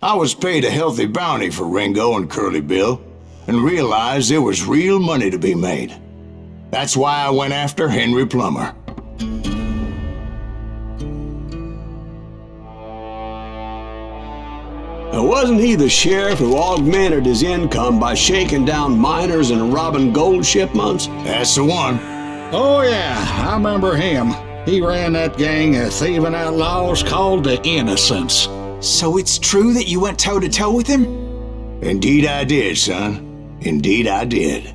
I was paid a healthy bounty for Ringo and Curly Bill, and realized there was real money to be made. That's why I went after Henry Plummer. Now, wasn't he the sheriff who augmented his income by shaking down miners and robbing gold shipments? That's the one. Oh yeah, I remember him. He ran that gang of thieving outlaws called the Innocents. So it's true that you went toe-to-toe with him? Indeed I did, son. Indeed I did.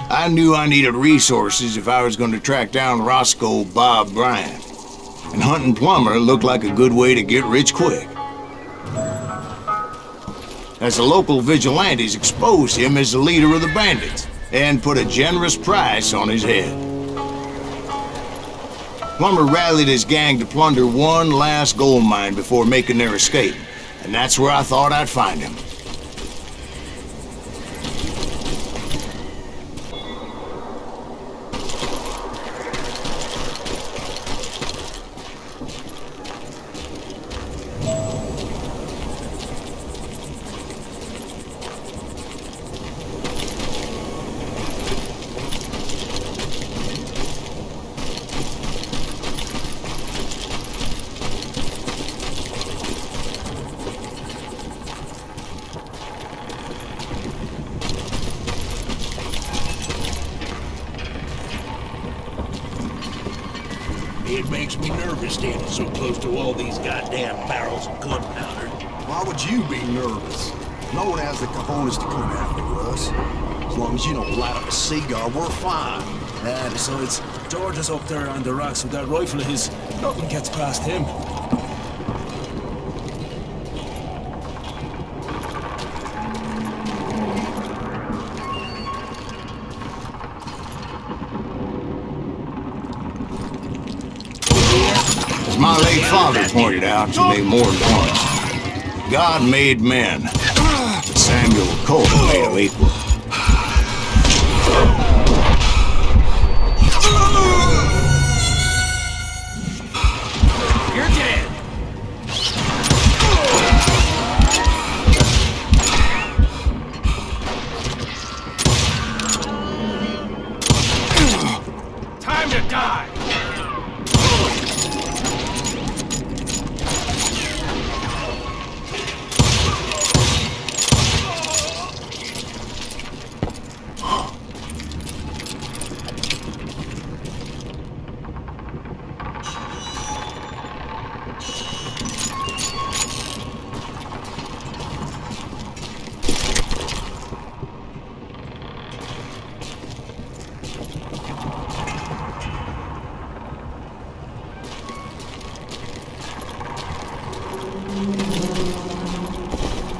I knew I needed resources if I was going to track down Roscoe Bob Bryant. And hunting Plummer looked like a good way to get rich quick. As the local vigilantes exposed him as the leader of the bandits and put a generous price on his head. Plummer rallied his gang to plunder one last gold mine before making their escape, and that's where I thought I'd find him. It makes me nervous standing so close to all these goddamn barrels of gunpowder. Why would you be nervous? No one has the cojones to come after us. As long as you don't light up a cigar, we're fine. Yeah, besides, George is up there on the rocks with that rifle of his. Nothing gets past him. As my late father pointed out to me more than once, God made men, but Samuel Colt made them equal. You're dead! Time to die!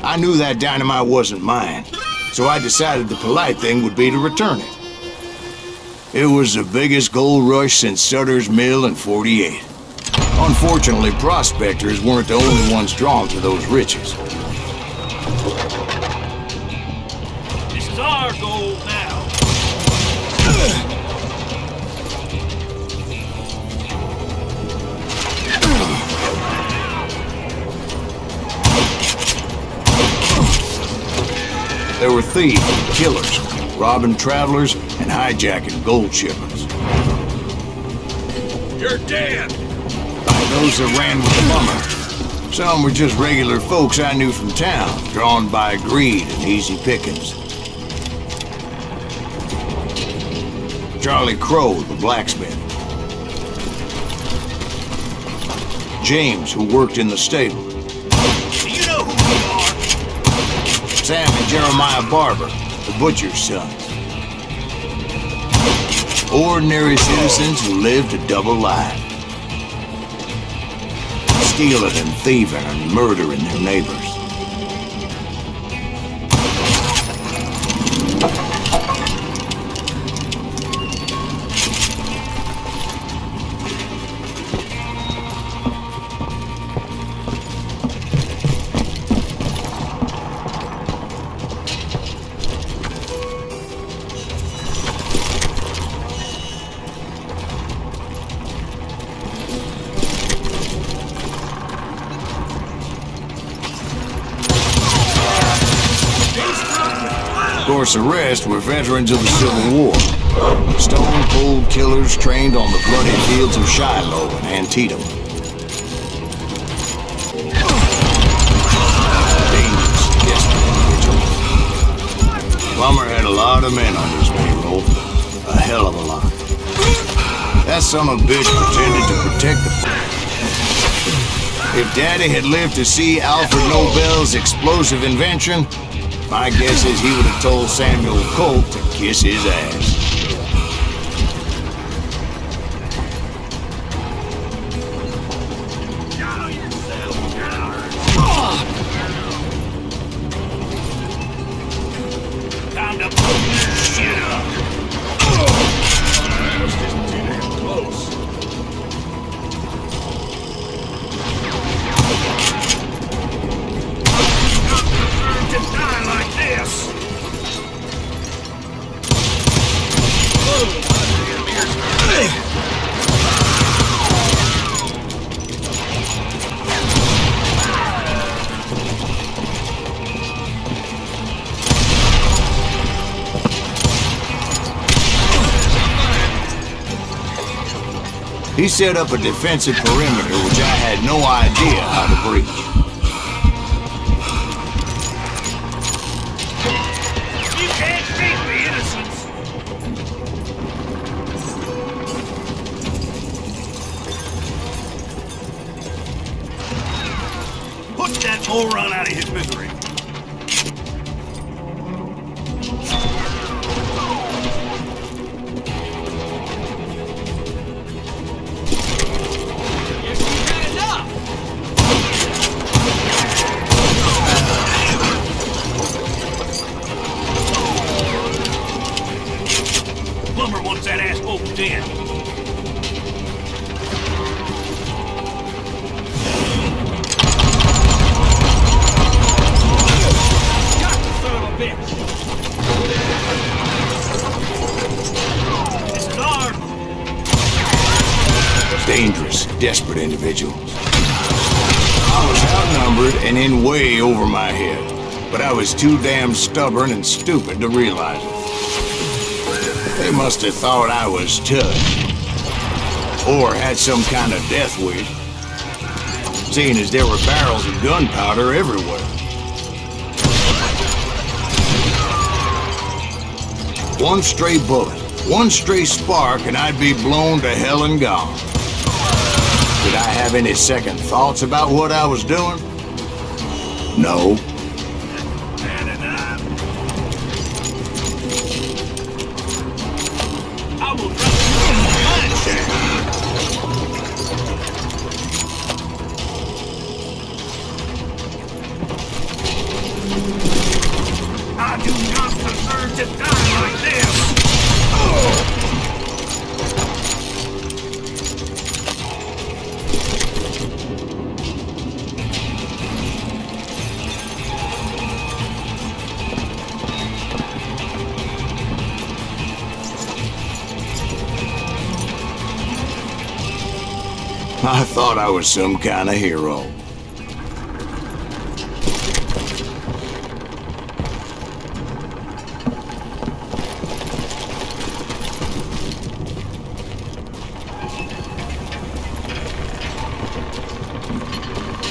I knew that dynamite wasn't mine, so I decided the polite thing would be to return it. It was the biggest gold rush since Sutter's Mill in '48. Unfortunately, prospectors weren't the only ones drawn to those riches. This is our gold now. There were thieves and killers, robbing travelers and hijacking gold shipments. You're dead! Like those that ran with Plummer. Some were just regular folks I knew from town, drawn by greed and easy pickings. Charlie Crow, the blacksmith. James, who worked in the stable. You know who we are! Sam and Jeremiah Barber, the butcher's sons. Ordinary citizens who lived a double life. Stealing and thieving and murdering their neighbors. North's arrest were veterans of the Civil War. Stone-cold killers trained on the bloody fields of Shiloh and Antietam. Dangerous, desperate individual. Plummer had a lot of men on his payroll. A hell of a lot. That son of a bitch pretended to protect the... If Daddy had lived to see Alfred Nobel's explosive invention, my guess is he would have told Samuel Colt to kiss his ass. Time to put this shit up. This isn't too damn close. To die like this. He set up a defensive perimeter which I had no idea how to breach. You can't beat the innocents. Put that moron out of his misery. Plumber wants that asshole dead. Got the son of a bitch. This is ours. Dangerous, desperate individuals. I was outnumbered and in way over my head, but I was too damn stubborn and stupid to realize it. They must have thought I was tough, or had some kind of death wish, seeing as there were barrels of gunpowder everywhere. One stray bullet, one stray spark, and I'd be blown to hell and gone. Did I have any second thoughts about what I was doing? No. I will drop you in the mine shaft. I do not deserve to die like this. I thought I was some kind of hero.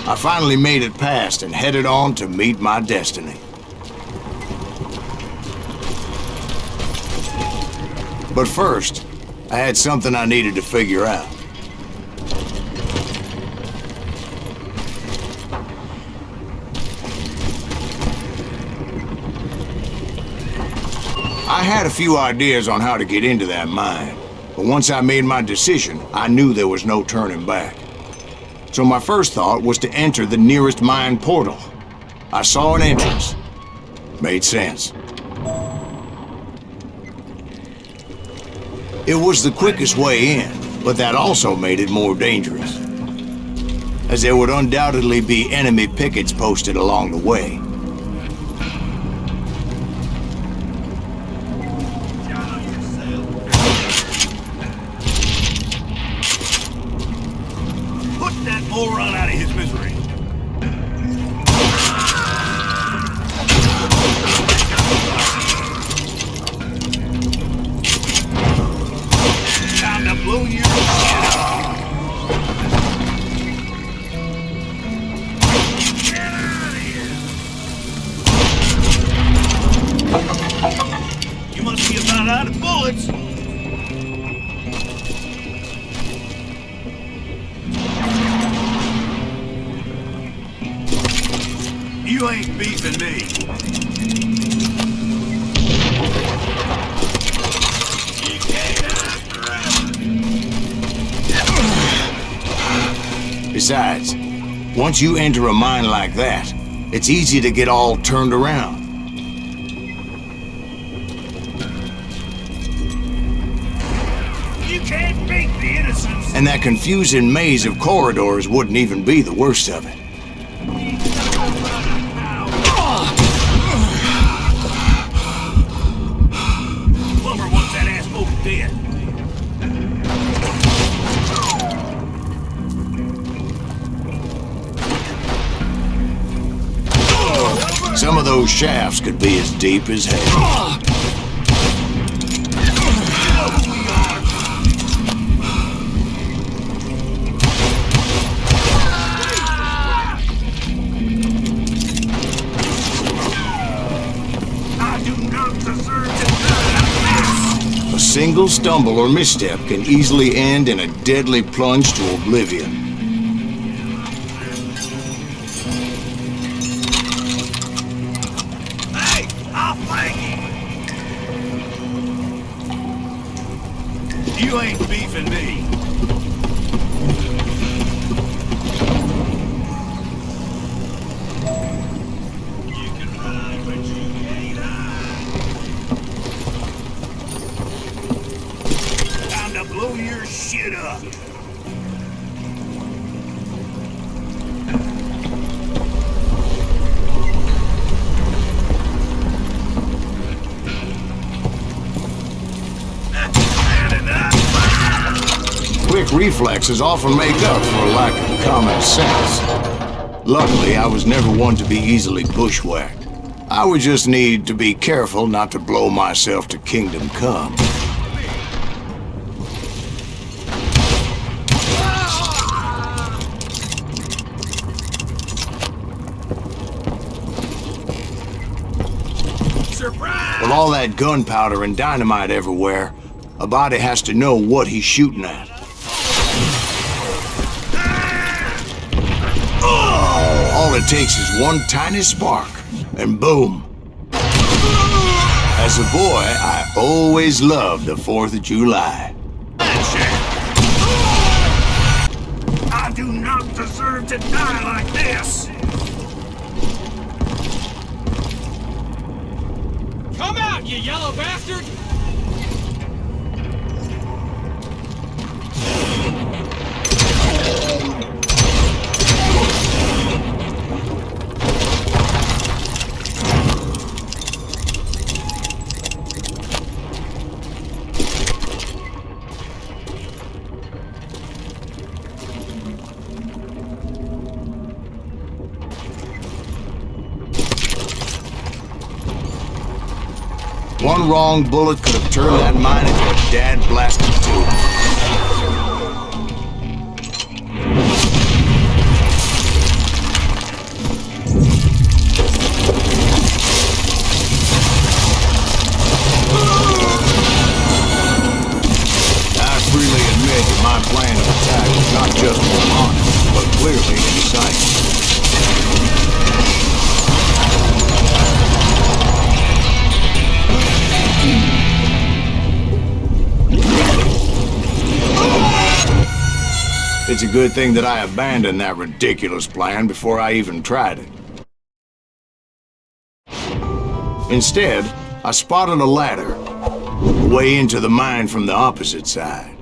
I finally made it past and headed on to meet my destiny. But first, I had something I needed to figure out. I had a few ideas on how to get into that mine, but once I made my decision, I knew there was no turning back. So my first thought was to enter the nearest mine portal. I saw an entrance. Made sense. It was the quickest way in, but that also made it more dangerous, as there would undoubtedly be enemy pickets posted along the way. That moron out of his misery. You must be about out of bullets. You ain't beefing me. Besides, once you enter a mine like that, it's easy to get all turned around. You can't beat the innocents. And that confusing maze of corridors wouldn't even be the worst of it. Plumber wants that asshole dead. Some of those shafts could be as deep as hell. I do not deserve to die. A single stumble or misstep can easily end in a deadly plunge to oblivion. Hey, I'll flank you. You ain't beefing me. You can ride, but you can't hide. Time to blow your shit up. Quick reflexes often make up for a lack of common sense. Luckily, I was never one to be easily bushwhacked. I would just need to be careful not to blow myself to kingdom come. Surprise! With all that gunpowder and dynamite everywhere, a body has to know what he's shooting at. All it takes is one tiny spark, and boom. As a boy, I always loved the 4th of July. I do not deserve to die like this. Come out, you yellow bastard! One wrong bullet could have turned that mine into a dad-blasted tube. I freely admit that my plan of attack was not just honest, but clearly incisive. It's a good thing that I abandoned that ridiculous plan before I even tried it. Instead, I spotted a ladder, way into the mine from the opposite side.